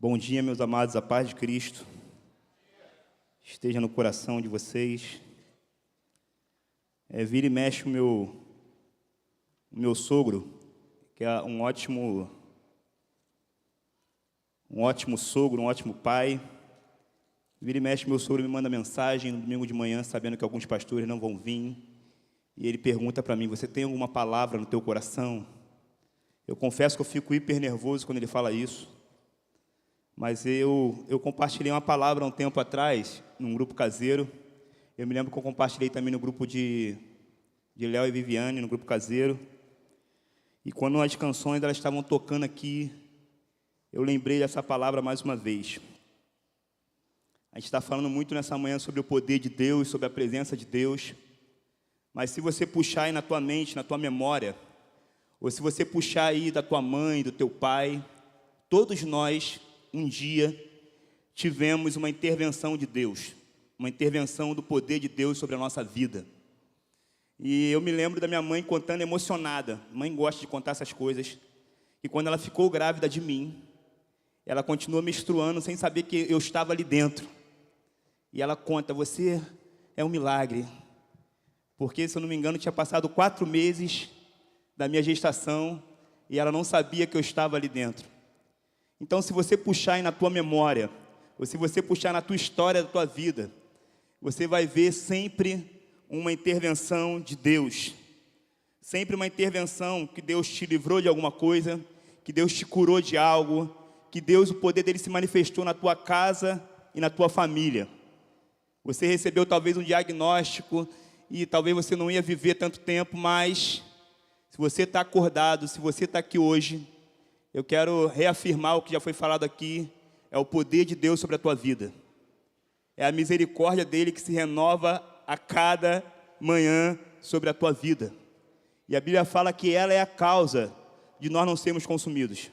Bom dia, meus amados, a paz de Cristo esteja no coração de vocês. Vira e mexe o meu sogro, que é um ótimo sogro, um ótimo pai. Vira e mexe, meu sogro me manda mensagem no domingo de manhã, sabendo que alguns pastores não vão vir, e ele pergunta para mim: você tem alguma palavra no teu coração? Eu confesso que eu fico hiper nervoso quando ele fala isso. Mas eu compartilhei uma palavra há um tempo atrás, num grupo caseiro. Eu me lembro que eu compartilhei também no grupo de Léo e Viviane, no grupo caseiro. E quando as canções elas estavam tocando aqui, eu lembrei dessa palavra mais uma vez. A gente está falando muito nessa manhã sobre o poder de Deus, sobre a presença de Deus. Mas se você puxar aí na tua mente, na tua memória, ou se você puxar aí da tua mãe, do teu pai, todos nós um dia tivemos uma intervenção de Deus, uma intervenção do poder de Deus sobre a nossa vida. E eu me lembro da minha mãe contando emocionada. Mãe gosta de contar essas coisas. E quando ela ficou grávida de mim, ela continuou menstruando sem saber que eu estava ali dentro. E ela conta: você é um milagre. Porque, se eu não me engano, tinha passado 4 meses da minha gestação e ela não sabia que eu estava ali dentro. Então, se você puxar aí na tua memória, ou se você puxar na tua história da tua vida, você vai ver sempre uma intervenção de Deus. Sempre uma intervenção que Deus te livrou de alguma coisa, que Deus te curou de algo, que Deus, o poder dele se manifestou na tua casa e na tua família. Você recebeu talvez um diagnóstico e talvez você não ia viver tanto tempo, mas se você está acordado, se você está aqui hoje, eu quero reafirmar o que já foi falado aqui: é o poder de Deus sobre a tua vida. É a misericórdia dele que se renova a cada manhã sobre a tua vida. E a Bíblia fala que ela é a causa de nós não sermos consumidos.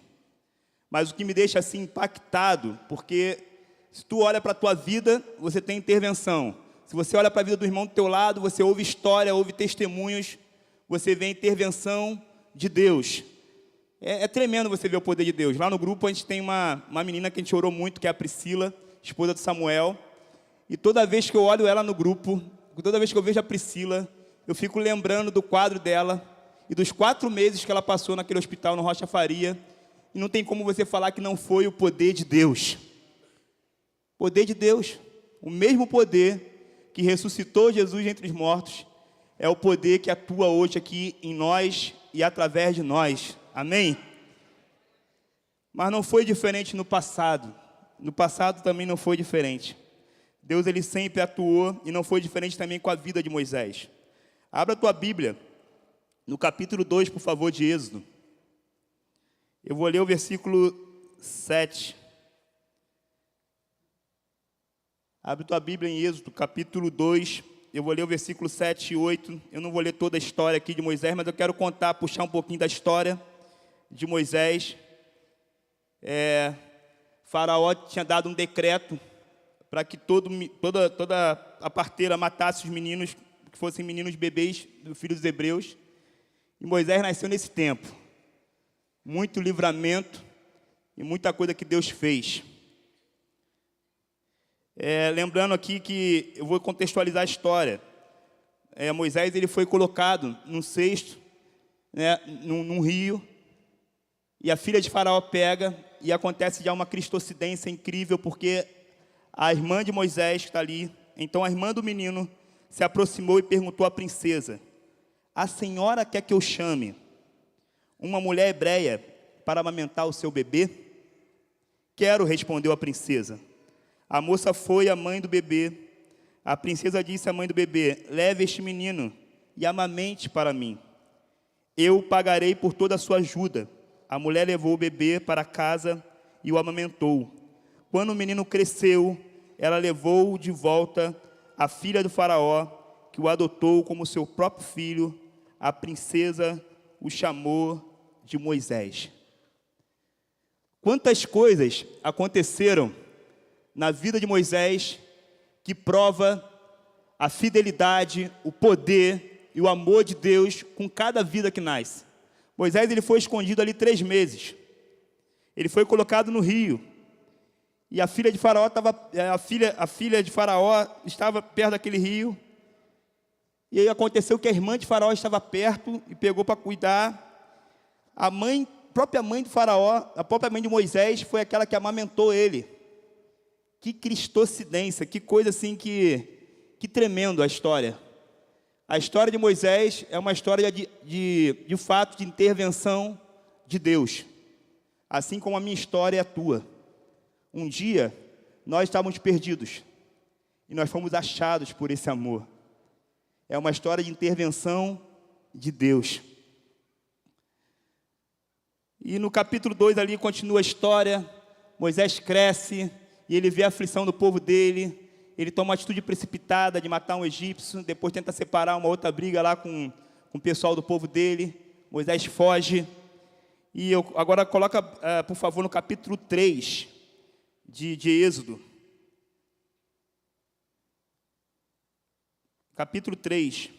Mas o que me deixa assim impactado, porque se tu olha para a tua vida, você tem intervenção. Se você olha para a vida do irmão do teu lado, você ouve história, ouve testemunhos, você vê a intervenção de Deus. É tremendo você ver o poder de Deus. Lá no grupo a gente tem uma menina que a gente orou muito, que é a Priscila, esposa do Samuel. E toda vez que eu olho ela no grupo, toda vez que eu vejo a Priscila, eu fico lembrando do quadro dela e dos 4 meses que ela passou naquele hospital no Rocha Faria. E não tem como você falar que não foi o poder de Deus. Poder de Deus. O mesmo poder que ressuscitou Jesus entre os mortos é o poder que atua hoje aqui em nós e através de nós. Amém? Mas não foi diferente no passado. No passado também não foi diferente. Deus, ele sempre atuou e não foi diferente também com a vida de Moisés. Abra a tua Bíblia no capítulo 2, por favor, de Êxodo. Eu vou ler o versículo 7. Abre tua Bíblia em Êxodo, capítulo 2. Eu vou ler o versículo 7 e 8. Eu não vou ler toda a história aqui de Moisés, mas eu quero puxar um pouquinho da história de Moisés. Faraó tinha dado um decreto para que toda a parteira matasse os meninos, que fossem meninos bebês, do filho dos hebreus. E Moisés nasceu nesse tempo. Muito livramento e muita coisa que Deus fez. Lembrando aqui que eu vou contextualizar a história. Moisés, ele foi colocado num cesto, num rio, e a filha de Faraó pega, e acontece já uma cristocidência incrível, porque a irmã de Moisés está ali. Então a irmã do menino se aproximou e perguntou à princesa: a senhora quer que eu chame uma mulher hebreia para amamentar o seu bebê? Quero, respondeu a princesa. A moça foi à mãe do bebê. A princesa disse à mãe do bebê: leve este menino e amamente para mim. Eu pagarei por toda a sua ajuda. A mulher levou o bebê para casa e o amamentou. Quando o menino cresceu, ela levou de volta a filha do faraó, que o adotou como seu próprio filho. A princesa o chamou de Moisés. Quantas coisas aconteceram na vida de Moisés que prova a fidelidade, o poder e o amor de Deus com cada vida que nasce. Moisés, ele foi escondido ali 3 meses. Ele foi colocado no rio. E a filha de Faraó estava perto daquele rio. E aí aconteceu que a irmã de Faraó estava perto e pegou para cuidar. A própria mãe de Faraó, a própria mãe de Moisés, foi aquela que amamentou ele. Que cristocidência, que coisa assim, que tremendo a história. A história de Moisés é uma história de fato de intervenção de Deus. Assim como a minha história é a tua. Um dia, nós estávamos perdidos. E nós fomos achados por esse amor. É uma história de intervenção de Deus. E no capítulo 2 ali continua a história. Moisés cresce e ele vê a aflição do povo dele. Ele toma uma atitude precipitada de matar um egípcio. Depois tenta separar uma outra briga lá com o pessoal do povo dele. Moisés foge. E agora coloca, por favor, no capítulo 3 de Êxodo. Capítulo 3.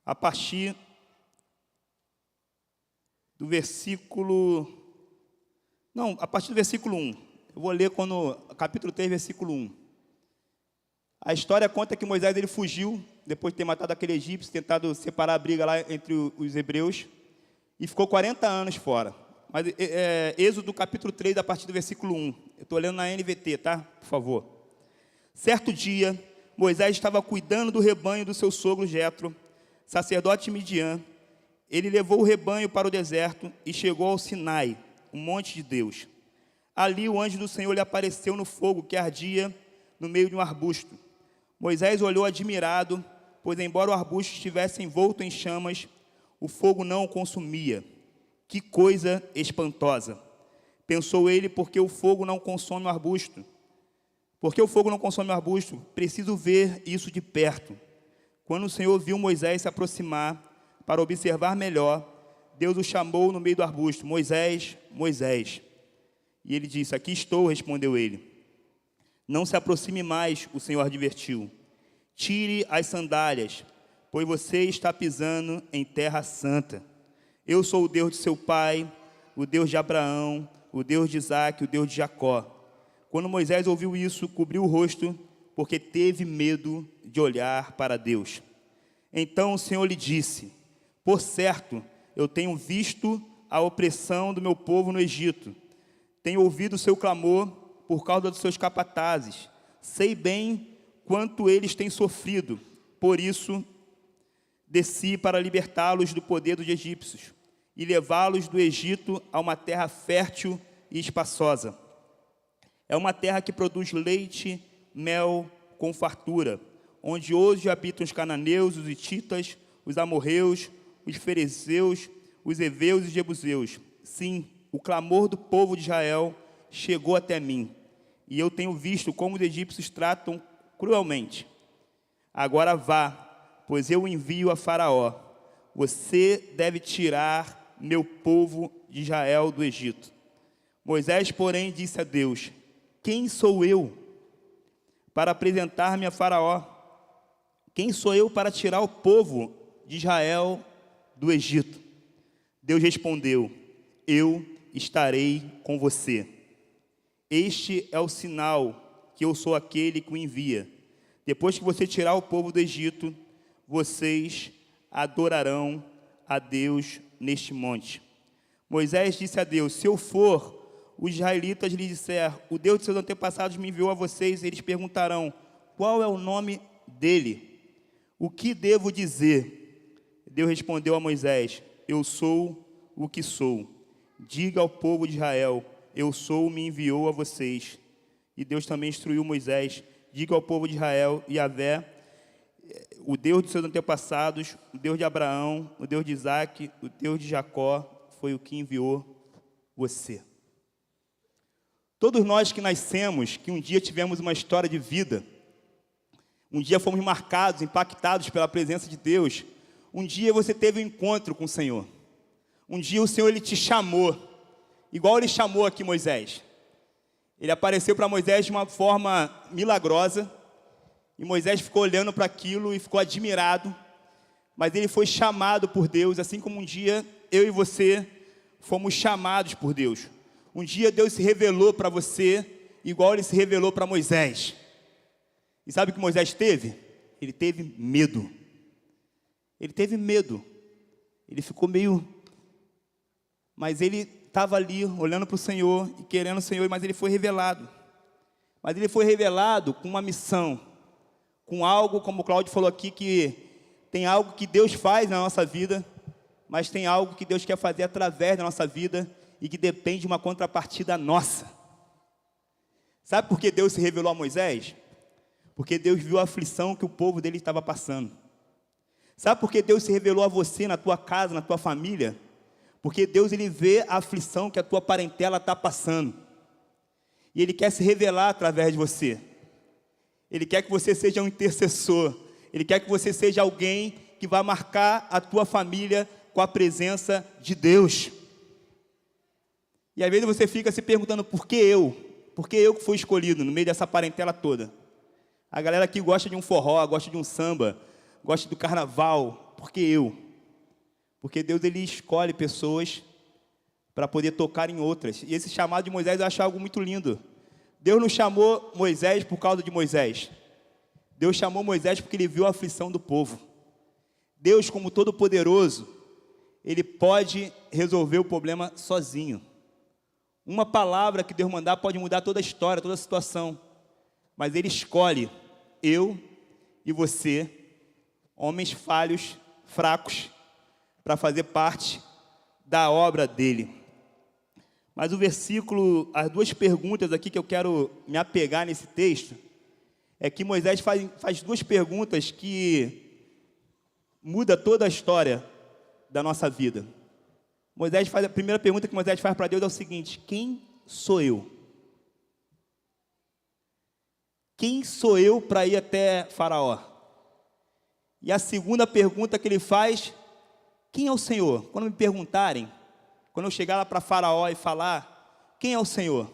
A partir do versículo... Não, a partir do versículo 1. Eu vou ler capítulo 3, versículo 1. A história conta que Moisés ele fugiu, depois de ter matado aquele egípcio, tentado separar a briga lá entre os hebreus, e ficou 40 anos fora. Mas Êxodo capítulo 3, a partir do versículo 1. Eu estou lendo na NVT, tá? Por favor. Certo dia, Moisés estava cuidando do rebanho do seu sogro Jetro, sacerdote de Midian. Ele levou o rebanho para o deserto e chegou ao Sinai, o monte de Deus. Ali o anjo do Senhor lhe apareceu no fogo que ardia no meio de um arbusto. Moisés olhou admirado, pois embora o arbusto estivesse envolto em chamas, o fogo não o consumia. Que coisa espantosa! Pensou ele, porque o fogo não consome o arbusto? Porque o fogo não consome o arbusto? Preciso ver isso de perto. Quando o Senhor viu Moisés se aproximar para observar melhor, Deus o chamou no meio do arbusto. Moisés, Moisés. E ele disse, aqui estou, respondeu ele. Não se aproxime mais, o Senhor advertiu. Tire as sandálias, pois você está pisando em terra santa. Eu sou o Deus de seu pai, o Deus de Abraão, o Deus de Isaque, o Deus de Jacó. Quando Moisés ouviu isso, cobriu o rosto, porque teve medo de olhar para Deus. Então o Senhor lhe disse, por certo, eu tenho visto a opressão do meu povo no Egito. Tenho ouvido o seu clamor por causa dos seus capatazes. Sei bem quanto eles têm sofrido. Por isso, desci para libertá-los do poder dos egípcios e levá-los do Egito a uma terra fértil e espaçosa. É uma terra que produz leite, mel com fartura, onde hoje habitam os cananeus, os hititas, os amorreus, os ferezeus, os heveus e os jebuseus. Sim, o clamor do povo de Israel chegou até mim, e eu tenho visto como os egípcios tratam cruelmente. Agora vá, pois eu o envio a Faraó. Você deve tirar meu povo de Israel do Egito. Moisés, porém, disse a Deus, quem sou eu para apresentar-me a Faraó? Quem sou eu para tirar o povo de Israel do Egito? Deus respondeu, eu estarei com você. Este é o sinal que eu sou aquele que o envia. Depois que você tirar o povo do Egito, vocês adorarão a Deus neste monte. Moisés disse a Deus, se eu for, os israelitas lhe disseram, o Deus de seus antepassados me enviou a vocês, eles perguntarão, qual é o nome dele? O que devo dizer? Deus respondeu a Moisés, eu sou o que sou. Diga ao povo de Israel, eu sou, me enviou a vocês. E Deus também instruiu Moisés, diga ao povo de Israel, Yahvé, o Deus de seus antepassados, o Deus de Abraão, o Deus de Isaque, o Deus de Jacó, foi o que enviou você. Todos nós que nascemos, que um dia tivemos uma história de vida, um dia fomos marcados, impactados pela presença de Deus, um dia você teve um encontro com o Senhor. Um dia o Senhor ele te chamou, igual ele chamou aqui Moisés. Ele apareceu para Moisés de uma forma milagrosa, e Moisés ficou olhando para aquilo e ficou admirado, mas ele foi chamado por Deus, assim como um dia eu e você fomos chamados por Deus. Um dia Deus se revelou para você, igual Ele se revelou para Moisés. E sabe o que Moisés teve? Ele teve medo. Ele teve medo. Ele ficou meio... Mas ele estava ali, olhando para o Senhor e querendo o Senhor, mas ele foi revelado. Mas ele foi revelado com uma missão, com algo, como o Cláudio falou aqui, que tem algo que Deus faz na nossa vida, mas tem algo que Deus quer fazer através da nossa vida e que depende de uma contrapartida nossa. Sabe por que Deus se revelou a Moisés? Porque Deus viu a aflição que o povo dele estava passando. Sabe por que Deus se revelou a você, na tua casa, na tua família? Porque Deus, Ele vê a aflição que a tua parentela está passando. E Ele quer se revelar através de você. Ele quer que você seja um intercessor. Ele quer que você seja alguém que vai marcar a tua família com a presença de Deus. E às vezes você fica se perguntando, por que eu? Por que eu que fui escolhido no meio dessa parentela toda? A galera aqui gosta de um forró, gosta de um samba, gosta do carnaval. Por que eu? Porque Deus, Ele escolhe pessoas para poder tocar em outras. E esse chamado de Moisés eu acho algo muito lindo. Deus não chamou Moisés por causa de Moisés. Deus chamou Moisés porque Ele viu a aflição do povo. Deus, como Todo-Poderoso, Ele pode resolver o problema sozinho. Uma palavra que Deus mandar pode mudar toda a história, toda a situação. Mas Ele escolhe eu e você, homens falhos, fracos, para fazer parte da obra dele. Mas o versículo, as duas perguntas aqui que eu quero me apegar nesse texto, é que Moisés faz duas perguntas que muda toda a história da nossa vida. A primeira pergunta que Moisés faz para Deus é o seguinte: quem sou eu? Quem sou eu para ir até Faraó? E a segunda pergunta que ele faz: quem é o Senhor? Quando me perguntarem, quando eu chegar lá para Faraó e falar, quem é o Senhor?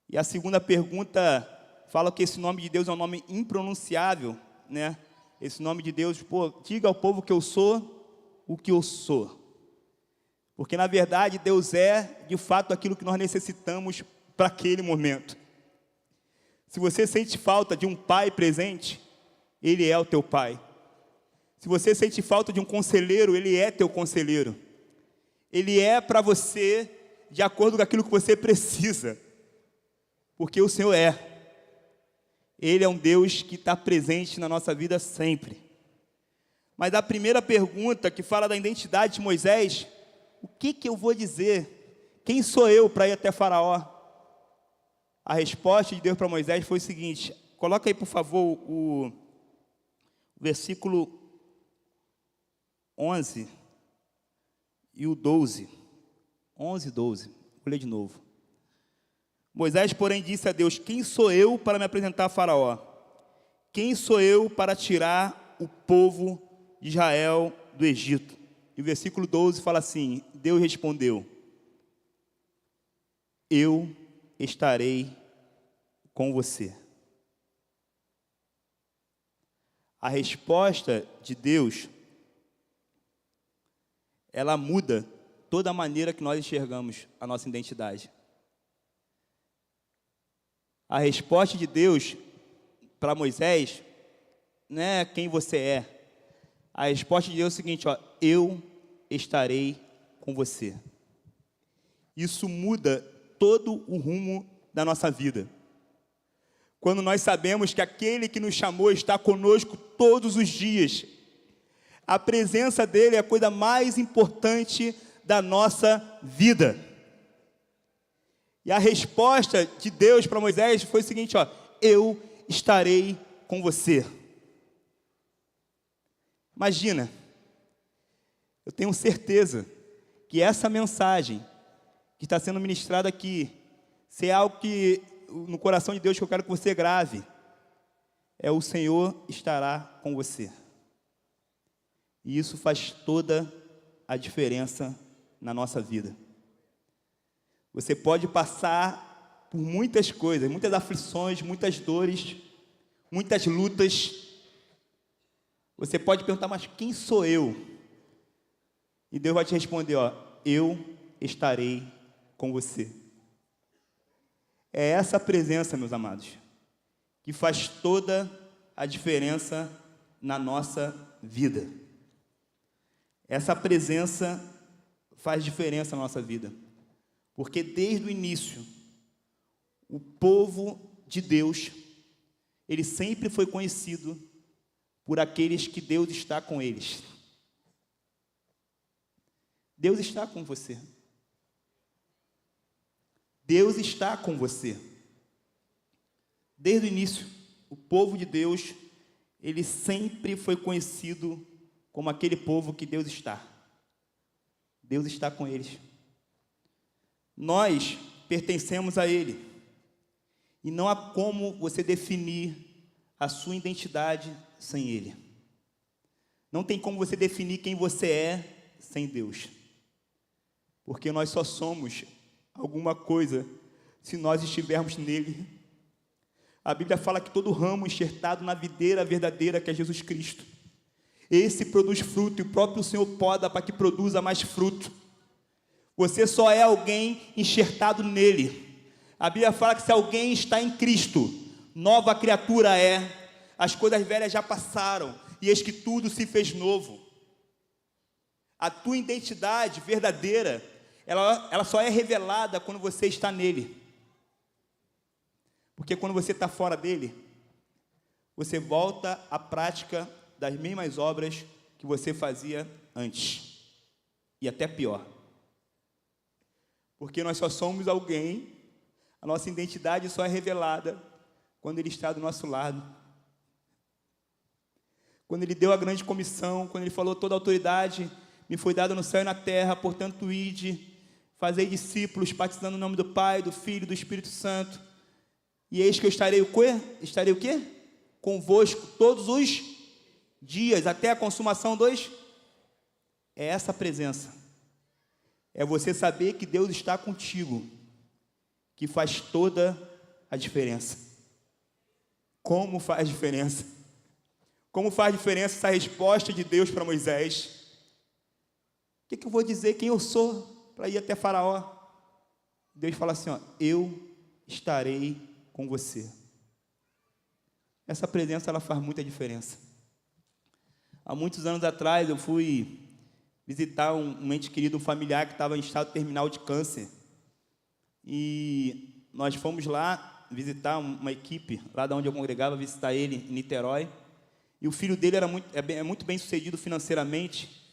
E a segunda pergunta fala que esse nome de Deus é um nome impronunciável, né? Esse nome de Deus, diga ao povo que eu sou o que eu sou. Porque na verdade Deus é, de fato, aquilo que nós necessitamos para aquele momento. Se você sente falta de um pai presente, Ele é o teu pai. Se você sente falta de um conselheiro, Ele é teu conselheiro. Ele é para você de acordo com aquilo que você precisa. Porque o Senhor é. Ele é um Deus que está presente na nossa vida sempre. Mas a primeira pergunta que fala da identidade de Moisés, o que eu vou dizer? Quem sou eu para ir até Faraó? A resposta de Deus para Moisés foi o seguinte, coloca aí por favor o versículo 11 e o 12. 11 e 12. Vou ler de novo. Moisés, porém, disse a Deus: quem sou eu para me apresentar a Faraó? Quem sou eu para tirar o povo de Israel do Egito? E o versículo 12 fala assim: Deus respondeu: eu estarei com você. A resposta de Deus, ela muda toda a maneira que nós enxergamos a nossa identidade. A resposta de Deus para Moisés não é quem você é. A resposta de Deus é o seguinte, eu estarei com você. Isso muda todo o rumo da nossa vida. Quando nós sabemos que aquele que nos chamou está conosco todos os dias, a presença dele é a coisa mais importante da nossa vida. E a resposta de Deus para Moisés foi o seguinte, eu estarei com você. Imagina, eu tenho certeza que essa mensagem que está sendo ministrada aqui, se é algo que no coração de Deus que eu quero que você grave, é o Senhor estará com você. E isso faz toda a diferença na nossa vida. Você pode passar por muitas coisas, muitas aflições, muitas dores, muitas lutas. Você pode perguntar, mas quem sou eu? E Deus vai te responder, eu estarei com você. É essa presença, meus amados, que faz toda a diferença na nossa vida. Essa presença faz diferença na nossa vida, porque desde o início, o povo de Deus, ele sempre foi conhecido por aqueles que Deus está com eles. Deus está com você. Deus está com você. Desde o início, o povo de Deus, ele sempre foi conhecido como aquele povo que Deus está. Deus está com eles. Nós pertencemos a Ele. E não há como você definir a sua identidade sem Ele. Não tem como você definir quem você é sem Deus. Porque nós só somos alguma coisa se nós estivermos nele. A Bíblia fala que todo ramo enxertado na videira verdadeira, que é Jesus Cristo, esse produz fruto, e o próprio Senhor poda para que produza mais fruto. Você só é alguém enxertado nele. A Bíblia fala que se alguém está em Cristo, nova criatura é. As coisas velhas já passaram, e eis que tudo se fez novo. A tua identidade verdadeira, ela só é revelada quando você está nele. Porque quando você está fora dele, você volta à prática das mesmas obras que você fazia antes. E até pior. Porque nós só somos alguém, a nossa identidade só é revelada quando ele está do nosso lado. Quando ele deu a grande comissão, quando ele falou: toda a autoridade me foi dada no céu e na terra, portanto ide, fazei discípulos, batizando no nome do Pai, do Filho e do Espírito Santo. E eis que eu estarei o quê? Estarei o quê? Convosco todos os dias, até a consumação dos... É essa presença. É você saber que Deus está contigo, que faz toda a diferença. Como faz diferença? Como faz diferença essa resposta de Deus para Moisés? O que eu vou dizer quem eu sou para ir até Faraó? Deus fala assim, ó: eu estarei com você. Essa presença, ela faz muita diferença. Há muitos anos atrás, eu fui visitar um ente querido, um familiar que estava em estado terminal de câncer. E nós fomos lá visitar uma equipe, lá de onde eu congregava, visitar ele em Niterói. E o filho dele é muito bem sucedido financeiramente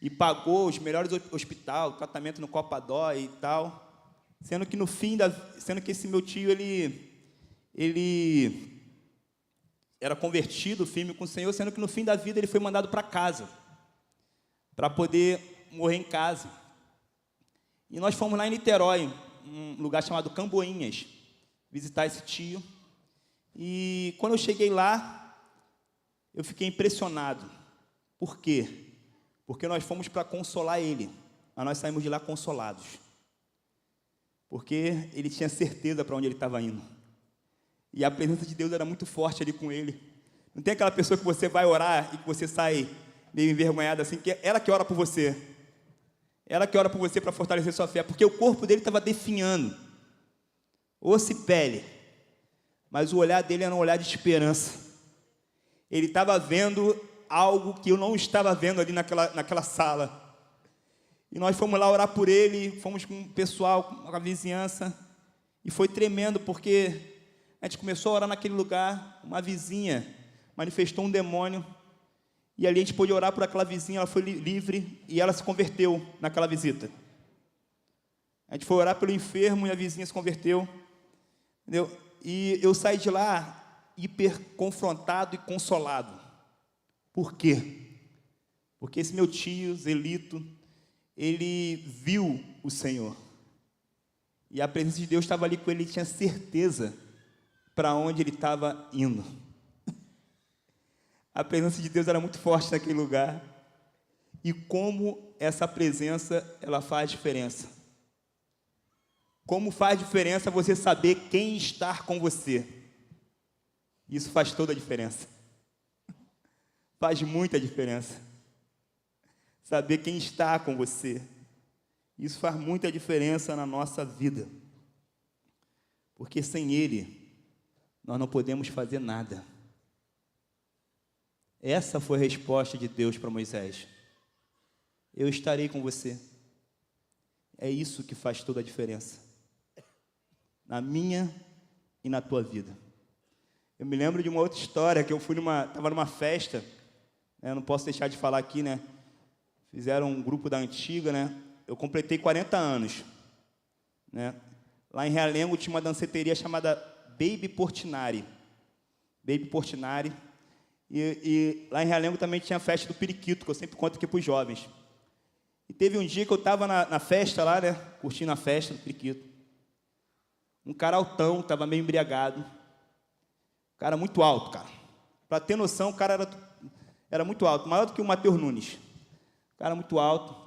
e pagou os melhores hospitais, tratamento no Copadó e tal. Sendo que esse meu tio, ele era convertido, firme com o Senhor, sendo que no fim da vida ele foi mandado para casa, para poder morrer em casa. E nós fomos lá em Niterói, um lugar chamado Camboinhas, visitar esse tio. E quando eu cheguei lá, eu fiquei impressionado. Por quê? Porque nós fomos para consolar ele, mas nós saímos de lá consolados. Porque ele tinha certeza para onde ele estava indo. E a presença de Deus era muito forte ali com ele. Não tem aquela pessoa que você vai orar e que você sai meio envergonhado assim, que é ela que ora por você. Ela que ora por você para fortalecer sua fé, porque o corpo dele estava definhando, osso e pele, mas o olhar dele era um olhar de esperança. Ele estava vendo algo que eu não estava vendo ali naquela sala. E nós fomos lá orar por ele, fomos com o pessoal, com a vizinhança, e foi tremendo, porque a gente começou a orar naquele lugar, uma vizinha manifestou um demônio, e ali a gente pôde orar por aquela vizinha, ela foi livre, e ela se converteu naquela visita. A gente foi orar pelo enfermo, e a vizinha se converteu, entendeu? E eu saí de lá hiper confrontado e consolado. Por quê? Porque esse meu tio, Zelito, ele viu o Senhor. E a presença de Deus estava ali com ele, ele tinha certeza para onde ele estava indo. A presença de Deus era muito forte naquele lugar. E como essa presença, ela faz diferença. Como faz diferença você saber quem está com você. Isso faz toda a diferença. Faz muita diferença. Saber quem está com você. Isso faz muita diferença na nossa vida, porque sem Ele, nós não podemos fazer nada. Essa foi a resposta de Deus para Moisés. Eu estarei com você. É isso que faz toda a diferença, na minha e na tua vida. Eu me lembro de uma outra história, que eu estava numa festa, né, não posso deixar de falar aqui, né? Fizeram um grupo da antiga, né? Eu completei 40 anos, né? Lá em Realengo tinha uma danceteria chamada Baby Portinari. Baby Portinari. E lá em Realengo também tinha a festa do periquito, que eu sempre conto aqui para os jovens. E teve um dia que eu estava na festa lá, né? Curtindo a festa do periquito. Um cara altão, estava meio embriagado. Um cara muito alto, cara. Para ter noção, o cara era muito alto, maior do que o Matheus Nunes. Um cara muito alto.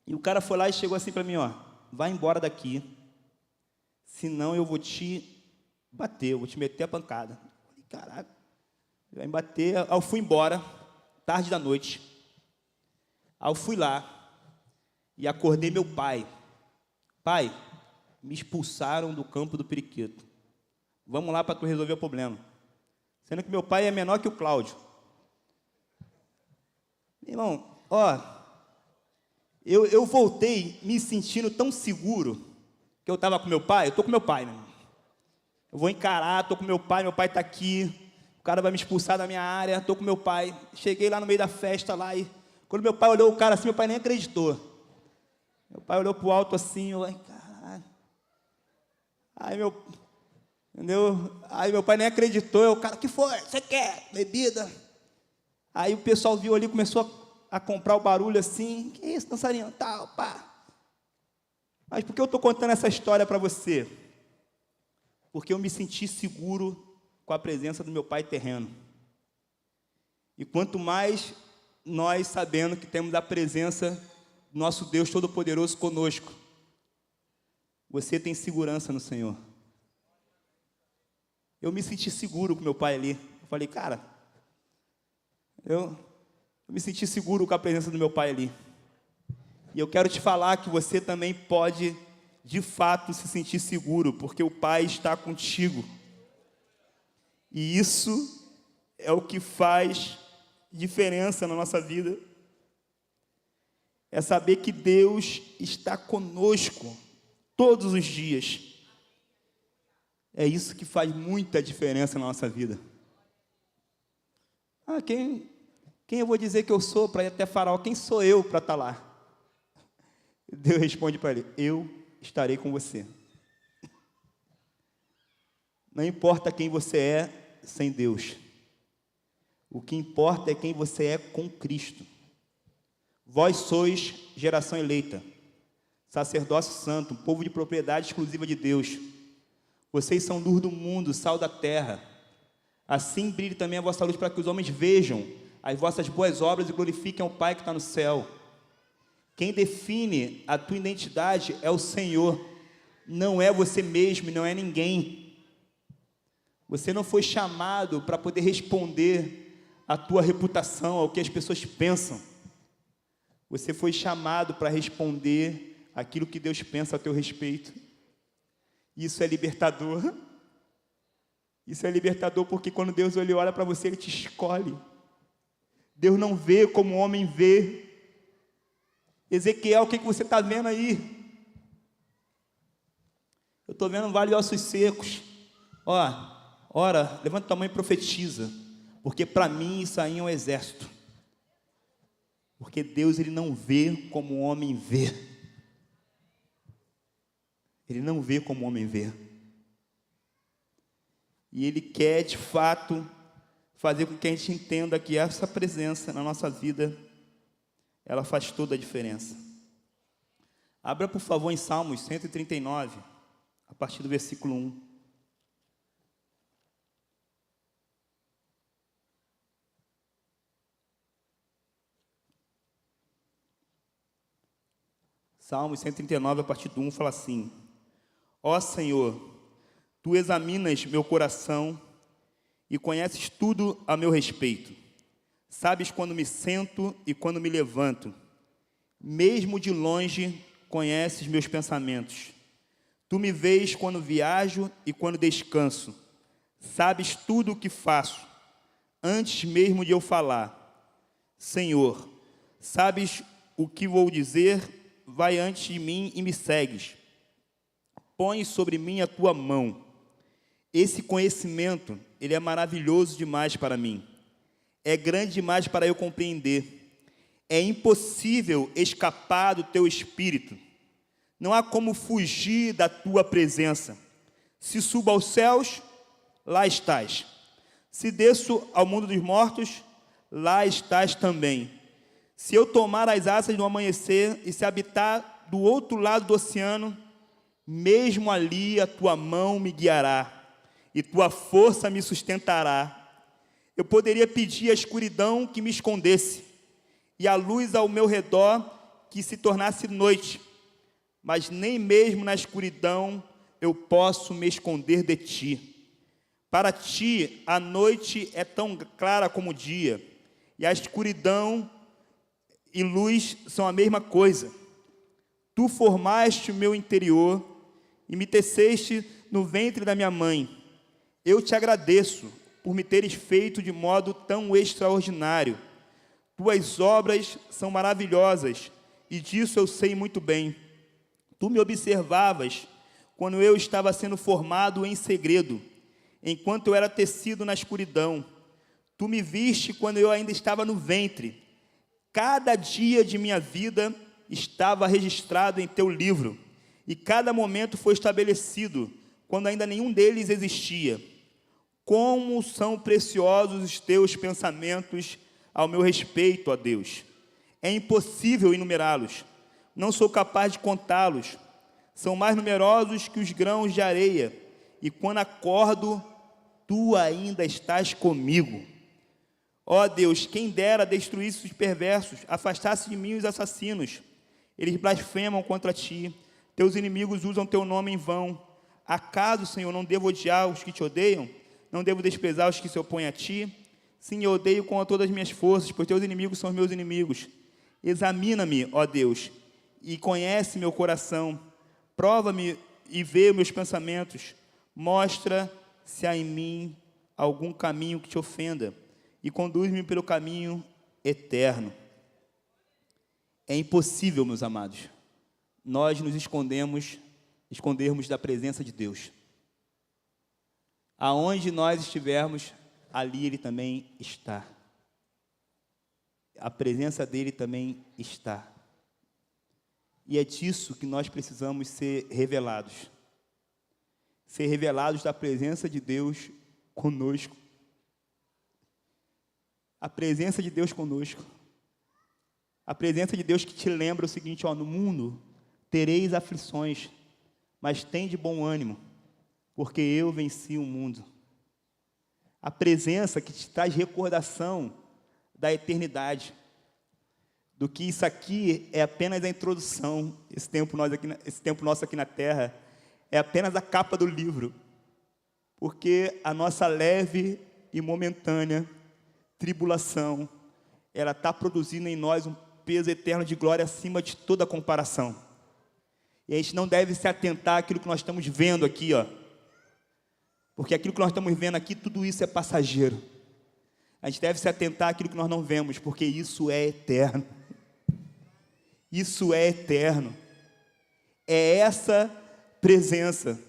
E o cara foi lá e chegou assim para mim, ó, vai embora daqui, senão eu vou te bater, eu vou te meter a pancada. Eu falei, caraca, vai me bater. Aí eu fui embora, tarde da noite. Aí eu fui lá e acordei meu pai. Pai, me expulsaram do campo do periquito. Vamos lá para tu resolver o problema. Sendo que meu pai é menor que o Cláudio. Irmão, ó, eu voltei me sentindo tão seguro que eu estava com meu pai. Eu estou com meu pai, meu irmão. Eu vou encarar, estou com meu pai está aqui. O cara vai me expulsar da minha área, estou com meu pai. Cheguei lá no meio da festa lá e quando meu pai olhou o cara assim, meu pai nem acreditou. Meu pai olhou para o alto assim, eu, ai, caralho. Entendeu? Aí meu pai nem acreditou, eu, cara, o que foi? Você quer bebida? Aí o pessoal viu ali, começou a comprar o barulho assim, que isso, dançarino, tal, pá. Mas por que eu estou contando essa história para você? Porque eu me senti seguro com a presença do meu pai terreno. E quanto mais nós sabendo que temos a presença do nosso Deus Todo-Poderoso conosco, você tem segurança no Senhor. Eu me senti seguro com meu pai ali. Eu falei, cara, eu me senti seguro com a presença do meu pai ali. E eu quero te falar que você também pode, de fato, se sentir seguro, porque o Pai está contigo. E isso é o que faz diferença na nossa vida. É saber que Deus está conosco todos os dias. É isso que faz muita diferença na nossa vida. Ah, quem eu vou dizer que eu sou para ir até Faraó? Quem sou eu para estar lá? Deus responde para ele, eu estarei com você. Não importa quem você é sem Deus. O que importa é quem você é com Cristo. Vós sois geração eleita, sacerdócio santo, um povo de propriedade exclusiva de Deus. Vocês são luz do mundo, sal da terra. Assim brilhe também a vossa luz para que os homens vejam as vossas boas obras e glorifiquem ao Pai que está no céu. Quem define a tua identidade é o Senhor, não é você mesmo, não é ninguém. Você não foi chamado para poder responder à tua reputação, ao que as pessoas pensam. Você foi chamado para responder aquilo que Deus pensa a teu respeito. Isso é libertador. Isso é libertador porque quando Deus olha para você, Ele te escolhe. Deus não vê como o homem vê. Ezequiel, o que você está vendo aí? Eu estou vendo um vale de ossos secos. Ora, levanta tua mão e profetiza. Porque para mim isso aí é um exército. Porque Deus, Ele não vê como o homem vê. Ele não vê como o homem vê. E Ele quer, de fato, fazer com que a gente entenda que essa presença na nossa vida, ela faz toda a diferença. Abra, por favor, em Salmos 139, a partir do versículo 1. Salmos 139, a partir do 1, fala assim: Ó Senhor, Tu examinas meu coração e conheces tudo a meu respeito. Sabes quando me sento e quando me levanto. Mesmo de longe conheces meus pensamentos. Tu me vês quando viajo e quando descanso. Sabes tudo o que faço, antes mesmo de eu falar. Senhor, sabes o que vou dizer, vai antes de mim e me segues. Põe sobre mim a tua mão. Esse conhecimento, ele é maravilhoso demais para mim. É grande demais para eu compreender. É impossível escapar do teu espírito. Não há como fugir da tua presença. Se subo aos céus, lá estás. Se desço ao mundo dos mortos, lá estás também. Se eu tomar as asas do amanhecer e se habitar do outro lado do oceano, mesmo ali a tua mão me guiará e tua força me sustentará. Eu poderia pedir à escuridão que me escondesse e a luz ao meu redor que se tornasse noite, mas nem mesmo na escuridão eu posso me esconder de ti. Para ti, a noite é tão clara como o dia, e a escuridão e luz são a mesma coisa. Tu formaste o meu interior e me teceste no ventre da minha mãe. Eu te agradeço por me teres feito de modo tão extraordinário. Tuas obras são maravilhosas, e disso eu sei muito bem. Tu me observavas quando eu estava sendo formado em segredo, enquanto eu era tecido na escuridão. Tu me viste quando eu ainda estava no ventre. Cada dia de minha vida estava registrado em teu livro, e cada momento foi estabelecido, quando ainda nenhum deles existia. Como são preciosos os teus pensamentos ao meu respeito, ó Deus. É impossível enumerá-los. Não sou capaz de contá-los. São mais numerosos que os grãos de areia, e quando acordo, tu ainda estás comigo. Ó Deus, quem dera destruísse os perversos, afastasse de mim os assassinos. Eles blasfemam contra ti, teus inimigos usam teu nome em vão. Acaso, Senhor, não devo odiar os que te odeiam? Não devo desprezar os que se opõem a ti? Sim, eu odeio com todas as minhas forças, pois teus inimigos são os meus inimigos. Examina-me, ó Deus, e conhece meu coração. Prova-me e vê meus pensamentos. Mostra se há em mim algum caminho que te ofenda, e conduz-me pelo caminho eterno. É impossível, meus amados, nós nos escondermos da presença de Deus. Aonde nós estivermos, ali Ele também está. A presença dEle também está. E é disso que nós precisamos ser revelados. Ser revelados da presença de Deus conosco. A presença de Deus conosco. A presença de Deus que te lembra o seguinte, ó, no mundo tereis aflições, mas tende bom ânimo, porque eu venci o mundo. A presença que te traz recordação da eternidade, do que isso aqui é apenas a introdução, esse tempo nosso aqui na terra, é apenas a capa do livro, porque a nossa leve e momentânea tribulação, ela está produzindo em nós um peso eterno de glória acima de toda comparação. E a gente não deve se atentar àquilo que nós estamos vendo aqui, ó, porque aquilo que nós estamos vendo aqui, tudo isso é passageiro. A gente deve se atentar àquilo que nós não vemos, porque isso é eterno. Isso é eterno. É essa presença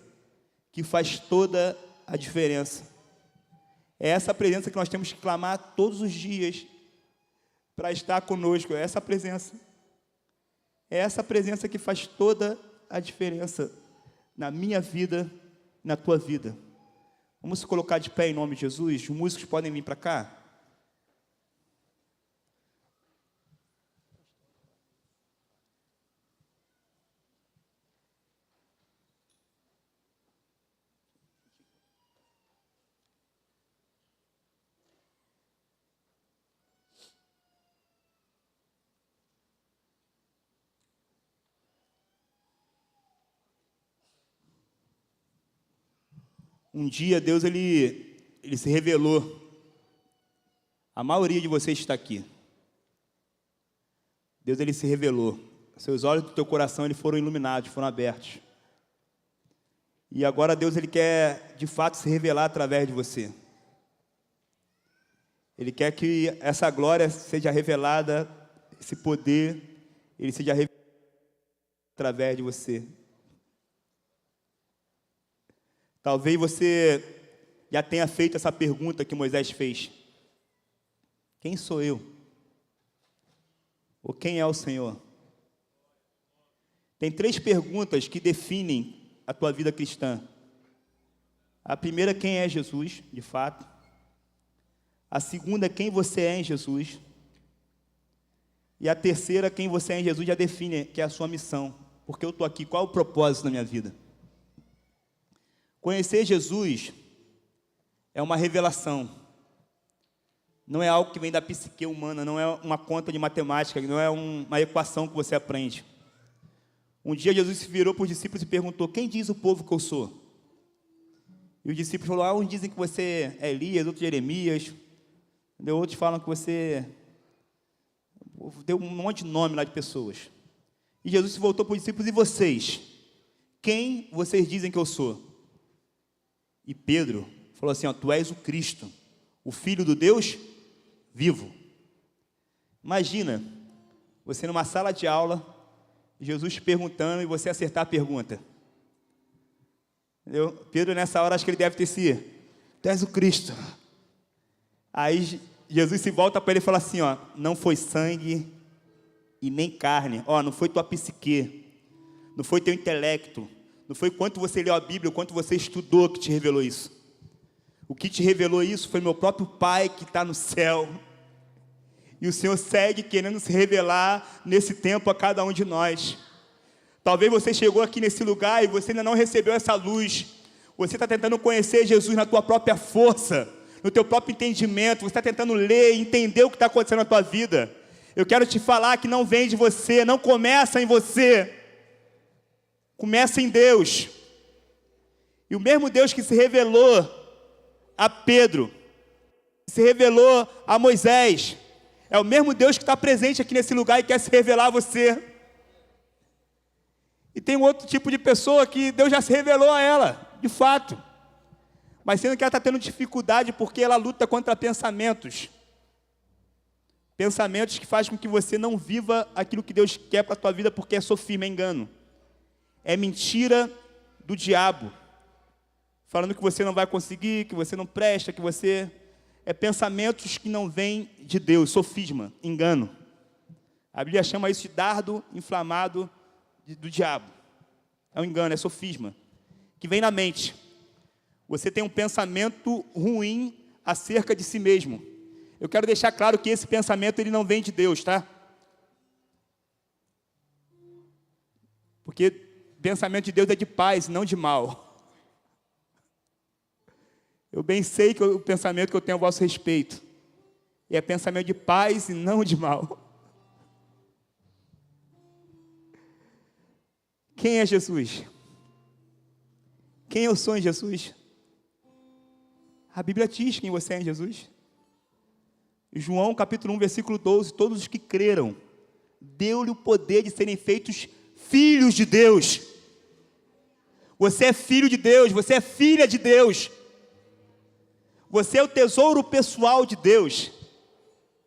que faz toda a diferença. É essa presença que nós temos que clamar todos os dias para estar conosco. É essa presença. É essa presença que faz toda a diferença na minha vida, na tua vida. Vamos se colocar de pé em nome de Jesus. Os músicos podem vir para cá. Um dia Deus ele se revelou. A maioria de vocês está aqui. Deus ele se revelou. Seus olhos do teu coração eles foram iluminados, foram abertos. E agora Deus ele quer, de fato, se revelar através de você. Ele quer que essa glória seja revelada, esse poder, ele seja revelado através de você. Talvez você já tenha feito essa pergunta que Moisés fez. Quem sou eu? Ou quem é o Senhor? Tem 3 perguntas que definem a tua vida cristã. A primeira, quem é Jesus, de fato. A segunda, quem você é em Jesus. E a terceira, quem você é em Jesus, já define, que é a sua missão. Porque eu estou aqui, qual é o propósito da minha vida? Conhecer Jesus é uma revelação. Não é algo que vem da psique humana, não é uma conta de matemática, não é uma equação que você aprende. Um dia Jesus se virou para os discípulos e perguntou, quem diz o povo que eu sou? E os discípulos falaram, uns dizem que você é Elias, outros Jeremias, outros falam que você... Deu um monte de nome lá de pessoas. E Jesus se voltou para os discípulos, e vocês? Quem vocês dizem que eu sou? E Pedro falou assim, tu és o Cristo, o Filho do Deus vivo. Imagina, você numa sala de aula, Jesus te perguntando e você acertar a pergunta. Entendeu? Pedro nessa hora, acho que ele deve ter sido, tu és o Cristo. Aí Jesus se volta para ele e fala assim, não foi sangue e nem carne, não foi tua psique, não foi teu intelecto, não foi quanto você leu a Bíblia, o quanto você estudou que te revelou isso. O que te revelou isso foi meu próprio Pai que está no céu. E o Senhor segue querendo se revelar nesse tempo a cada um de nós. Talvez você chegou aqui nesse lugar e você ainda não recebeu essa luz. Você está tentando conhecer Jesus na tua própria força, no teu próprio entendimento. Você está tentando ler e entender o que está acontecendo na tua vida. Eu quero te falar que não vem de você, não começa em você. Começa em Deus. E o mesmo Deus que se revelou a Pedro, se revelou a Moisés, é o mesmo Deus que está presente aqui nesse lugar e quer se revelar a você. E tem um outro tipo de pessoa que Deus já se revelou a ela, de fato. Mas sendo que ela está tendo dificuldade porque ela luta contra pensamentos. Pensamentos que fazem com que você não viva aquilo que Deus quer para a tua vida, porque é sofisma, é engano. É mentira do diabo. Falando que você não vai conseguir, que você não presta, que você... É pensamentos que não vêm de Deus, sofisma, engano. A Bíblia chama isso de dardo inflamado do diabo. É um engano, é sofisma. Que vem na mente. Você tem um pensamento ruim acerca de si mesmo. Eu quero deixar claro que esse pensamento ele não vem de Deus, tá? Porque pensamento de Deus é de paz, não de mal. Eu bem sei que o pensamento que eu tenho a vosso respeito é pensamento de paz e não de mal. Quem é Jesus? Quem eu sou em Jesus? A Bíblia diz quem você é em Jesus. João capítulo 1, versículo 12, todos os que creram, deu-lhe o poder de serem feitos filhos de Deus. Você é filho de Deus, você é filha de Deus. Você é o tesouro pessoal de Deus.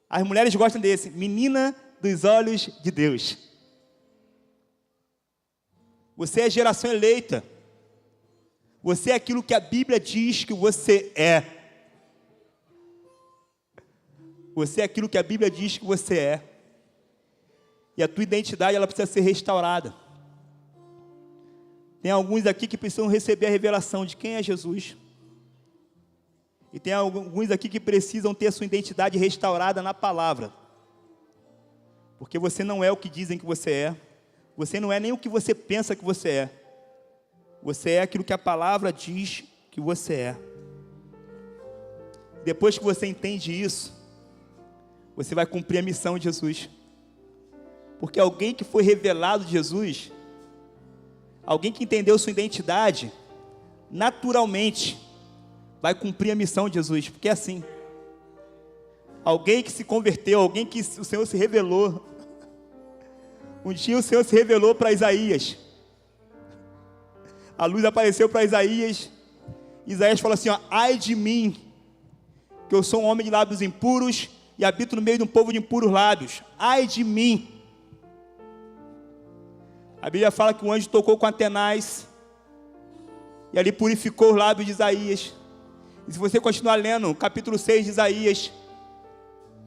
As mulheres gostam desse, menina dos olhos de Deus. Você é geração eleita. Você é aquilo que a Bíblia diz que você é. Você é aquilo que a Bíblia diz que você é. E a tua identidade, ela precisa ser restaurada. Tem alguns aqui que precisam receber a revelação de quem é Jesus. E tem alguns aqui que precisam ter a sua identidade restaurada na palavra. Porque você não é o que dizem que você é. Você não é nem o que você pensa que você é. Você é aquilo que a palavra diz que você é. Depois que você entende isso, você vai cumprir a missão de Jesus. Porque alguém que foi revelado de Jesus, alguém que entendeu sua identidade, naturalmente vai cumprir a missão de Jesus, porque é assim. Alguém que se converteu, alguém que o Senhor se revelou, Um dia o Senhor se revelou para Isaías. A luz apareceu para Isaías. Isaías falou assim, ó, ai de mim, que eu sou um homem de lábios impuros e habito no meio de um povo de impuros lábios. Ai de mim. A Bíblia fala que o anjo tocou com Atenaz e ali purificou os lábios de Isaías. E se você continuar lendo o capítulo 6 de Isaías,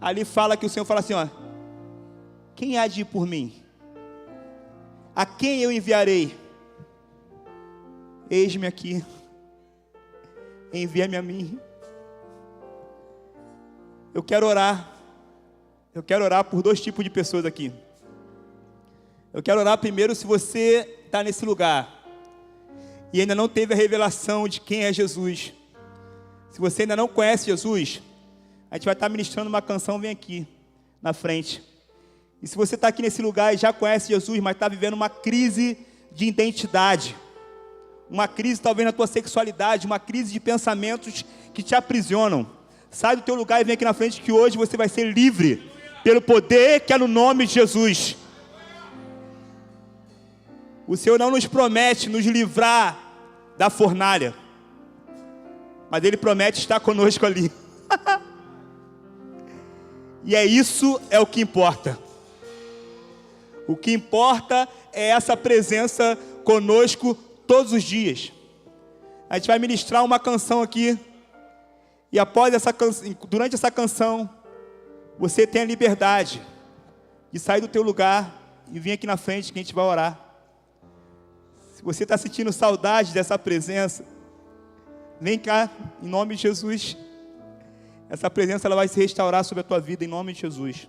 ali fala que o Senhor fala assim, ó, quem há de ir por mim? A quem eu enviarei? Eis-me aqui, envia-me a mim. Eu quero orar por dois tipos de pessoas aqui. Eu quero orar primeiro se você está nesse lugar e ainda não teve a revelação de quem é Jesus. Se você ainda não conhece Jesus, a gente vai estar ministrando uma canção, vem aqui na frente. E se você está aqui nesse lugar e já conhece Jesus, mas está vivendo uma crise de identidade, uma crise talvez na tua sexualidade, uma crise de pensamentos que te aprisionam, sai do teu lugar e vem aqui na frente que hoje você vai ser livre pelo poder que é no nome de Jesus. O Senhor não nos promete nos livrar da fornalha, mas Ele promete estar conosco ali. E isso é o que importa. O que importa é essa presença conosco todos os dias. A gente vai ministrar uma canção aqui. E após durante essa canção, você tem a liberdade de sair do teu lugar e vir aqui na frente que a gente vai orar. Se você está sentindo saudade dessa presença, vem cá, em nome de Jesus. Essa presença ela vai se restaurar sobre a tua vida, em nome de Jesus.